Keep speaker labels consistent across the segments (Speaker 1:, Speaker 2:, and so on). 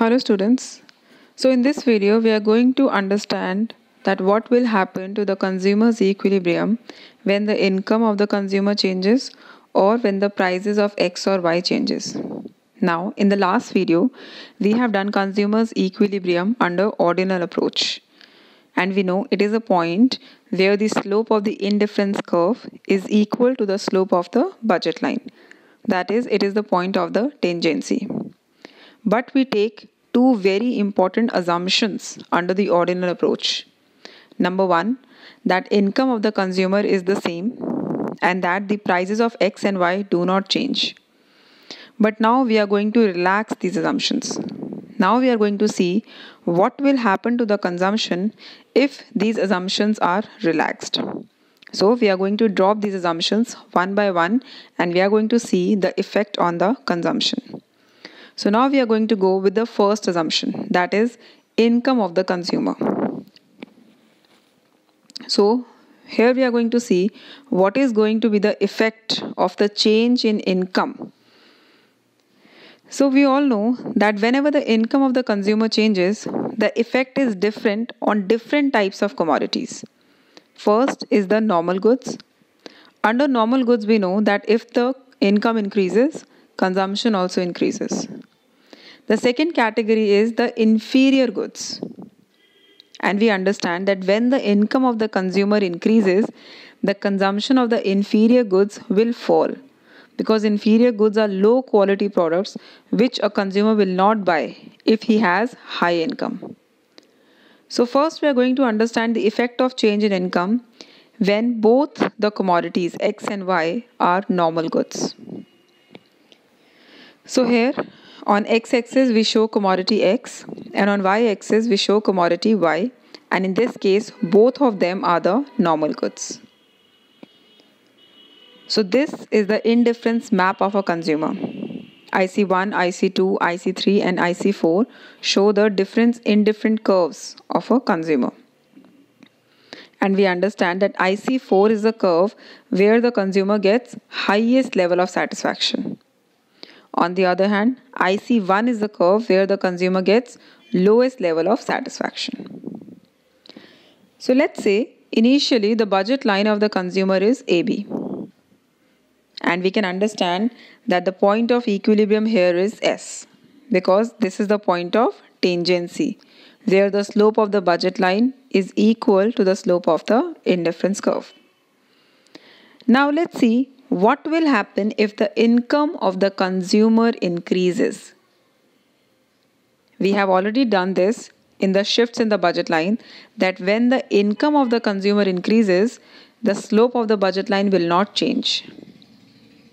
Speaker 1: Hello students. So in this video we are going to understand that what will happen to the consumer's equilibrium when the income of the consumer changes or when the prices of X or Y changes. Now in the last video we have done consumer's equilibrium under ordinal approach, and we know it is a point where the slope of the indifference curve is equal to the slope of the budget line. That is, it is the point of the tangency. But we take two very important assumptions under the ordinal approach. Number one, that income of the consumer is the same and that the prices of X and Y do not change. But now we are going to relax these assumptions. Now we are going to see what will happen to the consumption if these assumptions are relaxed. So we are going to drop these assumptions one by one and we are going to see the effect on the consumption. So now we are going to go with the first assumption, that is income of the consumer. So here we are going to see what is going to be the effect of the change in income. So we all know that whenever the income of the consumer changes, the effect is different on different types of commodities. First is the normal goods. Under normal goods, we know that if the income increases, consumption also increases. The second category is the inferior goods. And we understand that when the income of the consumer increases, the consumption of the inferior goods will fall, because inferior goods are low quality products which a consumer will not buy if he has high income. So first we are going to understand the effect of change in income when both the commodities X and Y are normal goods. So here on X-axis we show commodity X and on Y-axis we show commodity Y, and in this case both of them are the normal goods. So this is the indifference map of a consumer. IC1, IC2, IC3 and IC4 show the difference in different curves of a consumer. And we understand that IC4 is the curve where the consumer gets highest level of satisfaction. On the other hand, IC1 is the curve where the consumer gets lowest level of satisfaction. So let's say initially the budget line of the consumer is AB. And we can understand that the point of equilibrium here is S, because this is the point of tangency where the slope of the budget line is equal to the slope of the indifference curve. Now let's see what will happen if the income of the consumer increases. We have already done this in the shifts in the budget line, that when the income of the consumer increases, the slope of the budget line will not change,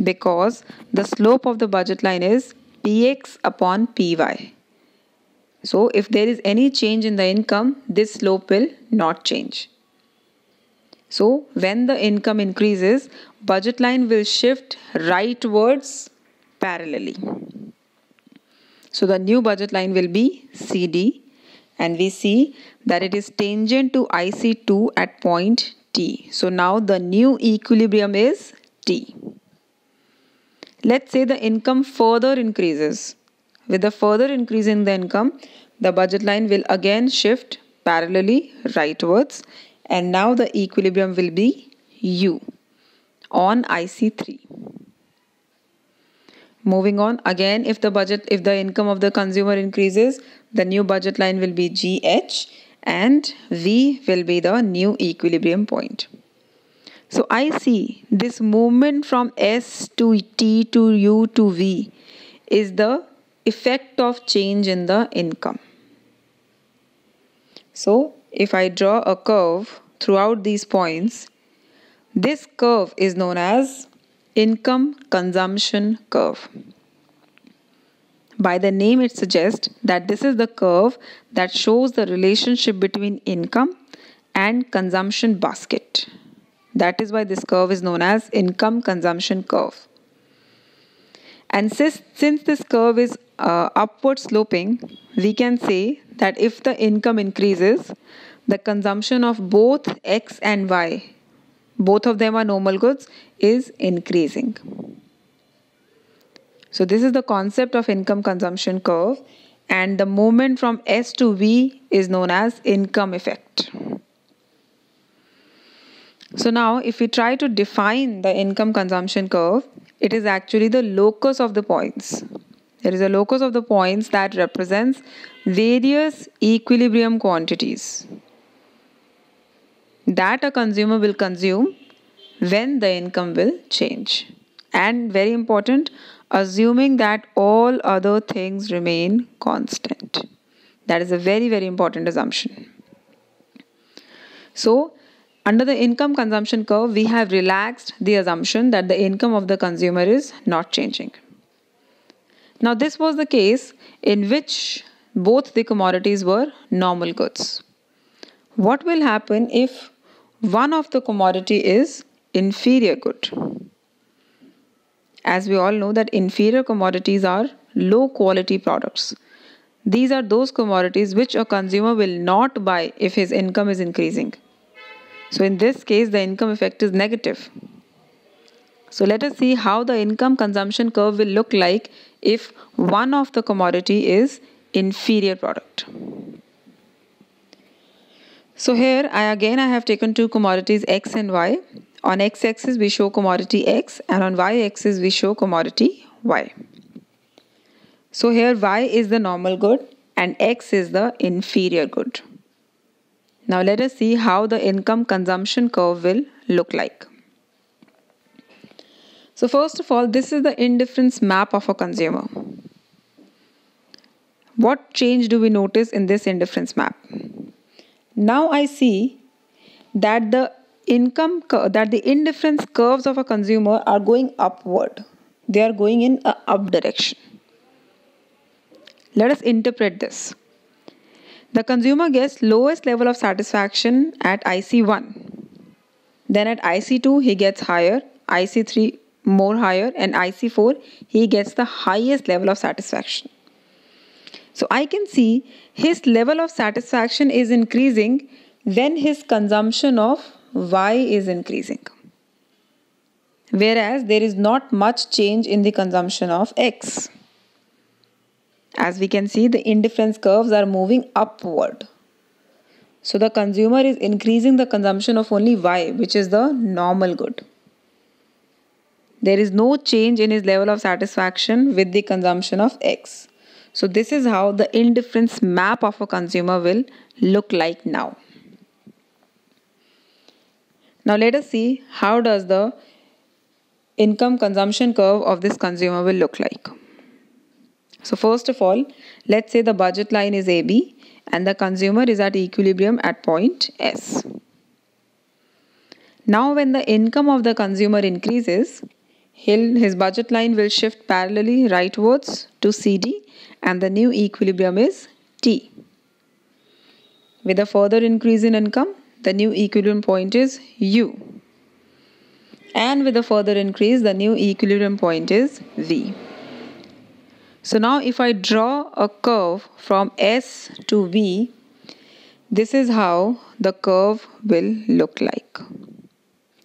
Speaker 1: because the slope of the budget line is Px upon Py. So if there is any change in the income, this slope will not change. So when the income increases, budget line will shift rightwards parallelly. So the new budget line will be CD, and we see that it is tangent to IC2 at point T. So now the new equilibrium is T. Let's say the income further increases. With the further increase in the income, the budget line will again shift parallelly rightwards, and now the equilibrium will be U on IC3. Moving on, again if the income of the consumer increases, the new budget line will be GH and V will be the new equilibrium point. So I see this movement from S to T to U to V is the effect of change in the income. So if I draw a curve throughout these points, this curve is known as income consumption curve. By the name it suggests that this is the curve that shows the relationship between income and consumption basket. That is why this curve is known as income consumption curve. And since this curve is upward sloping, we can say that if the income increases, the consumption of both X and Y, both of them are normal goods, is increasing. So this is the concept of income consumption curve, and the movement from S to V is known as income effect. So now if we try to define the income consumption curve, it is actually the locus of the points. There is a locus of the points that represents various equilibrium quantities that a consumer will consume when the income will change. And very important, assuming that all other things remain constant. That is a very, very important assumption. So, under the income consumption curve, we have relaxed the assumption that the income of the consumer is not changing. Now, this was the case in which both the commodities were normal goods. What will happen if one of the commodity is inferior good? As we all know that inferior commodities are low quality products. These are those commodities which a consumer will not buy if his income is increasing. So in this case, the income effect is negative. So let us see how the income consumption curve will look like if one of the commodity is inferior product. So here I have taken two commodities X and Y. On X-axis we show commodity X and on Y-axis we show commodity Y. So here Y is the normal good and X is the inferior good. Now let us see how the income consumption curve will look like. So first of all, this is the indifference map of a consumer. What change do we notice in this indifference map? Now I see that the indifference curves of a consumer are going upward. They are going in an up direction. Let us interpret this. The consumer gets lowest level of satisfaction at IC1. Then at IC2 he gets higher, IC3 more higher, and IC4 he gets the highest level of satisfaction. So I can see his level of satisfaction is increasing when his consumption of Y is increasing. Whereas there is not much change in the consumption of X. As we can see, the indifference curves are moving upward. So the consumer is increasing the consumption of only Y, which is the normal good. There is no change in his level of satisfaction with the consumption of X. So this is how the indifference map of a consumer will look like now. Now let us see how does the income consumption curve of this consumer will look like. So first of all, let's say the budget line is AB and the consumer is at equilibrium at point S. Now when the income of the consumer increases, his budget line will shift parallelly rightwards to CD and the new equilibrium is T. With a further increase in income, the new equilibrium point is U. And with a further increase, the new equilibrium point is V. So now if I draw a curve from S to V, this is how the curve will look like.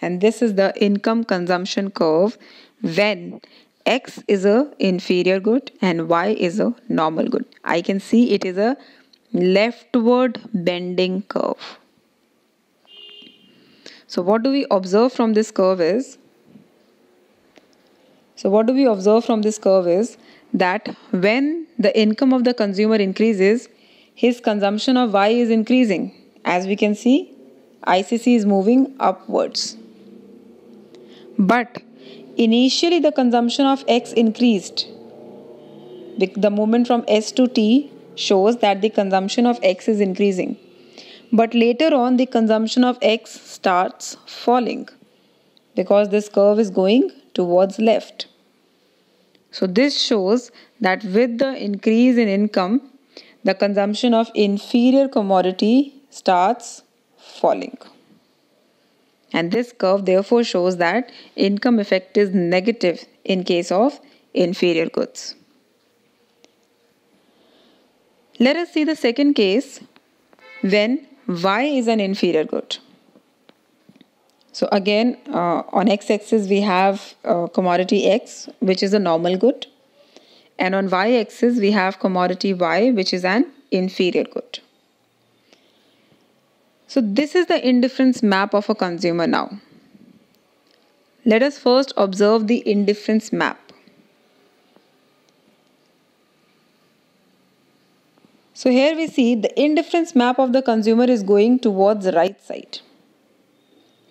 Speaker 1: And this is the income consumption curve when X is a inferior good and Y is a normal good. I can see it is a leftward bending curve. So what do we observe from this curve is that when the income of the consumer increases, his consumption of Y is increasing. As we can see, ICC is moving upwards. But initially the consumption of X increased. The movement from S to T shows that the consumption of X is increasing. But later on the consumption of X starts falling because this curve is going towards left. So this shows that with the increase in income, the consumption of inferior commodity starts falling. And this curve therefore shows that income effect is negative in case of inferior goods. Let us see the second case when Y is an inferior good. So again, on X-axis we have commodity X, which is a normal good. And on y-axis, we have commodity Y, which is an inferior good. So this is the indifference map of a consumer now. Let us first observe the indifference map. So here we see the indifference map of the consumer is going towards the right side.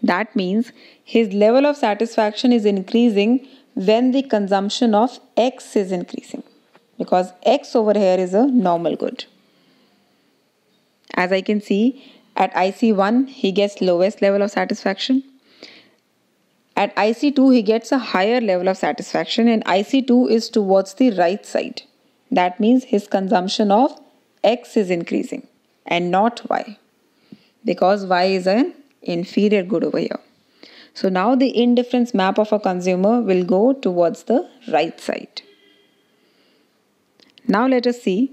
Speaker 1: That means his level of satisfaction is increasing when the consumption of X is increasing, because X over here is a normal good. As I can see, at IC1 he gets lowest level of satisfaction. At IC2 he gets a higher level of satisfaction, and IC2 is towards the right side. That means his consumption of X is increasing and not Y, because Y is an inferior good over here. So now the indifference map of a consumer will go towards the right side. Now let us see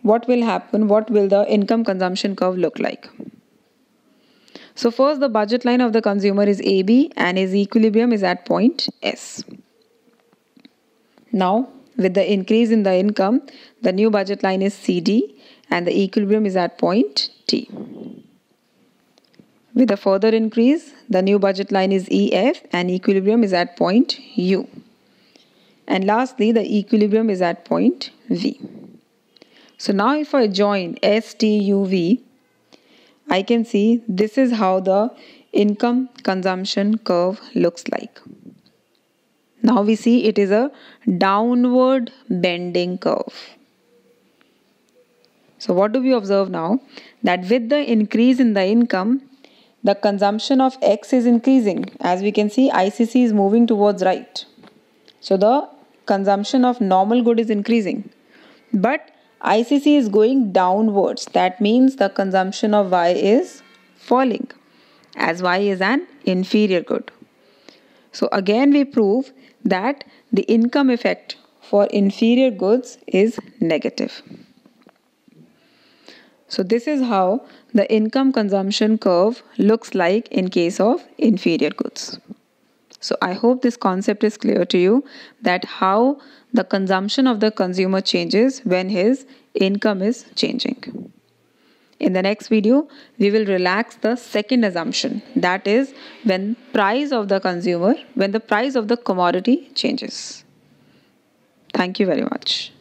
Speaker 1: what will happen, what will the income consumption curve look like. So first, the budget line of the consumer is AB and his equilibrium is at point S. Now with the increase in the income, the new budget line is CD and the equilibrium is at point T. With a further increase, the new budget line is EF and equilibrium is at point U. And lastly, the equilibrium is at point V. So now if I join S, T, U, V, I can see this is how the income consumption curve looks like. Now we see it is a downward bending curve. So what do we observe now? That with the increase in the income, the consumption of X is increasing. As we can see, ICC is moving towards right. So the consumption of normal good is increasing. But ICC is going downwards. That means the consumption of Y is falling, as Y is an inferior good. So again we prove that the income effect for inferior goods is negative. So this is how the income consumption curve looks like in case of inferior goods. So I hope this concept is clear to you, that how the consumption of the consumer changes when his income is changing. In the next video, we will relax the second assumption, that is when the price of the commodity changes. Thank you very much.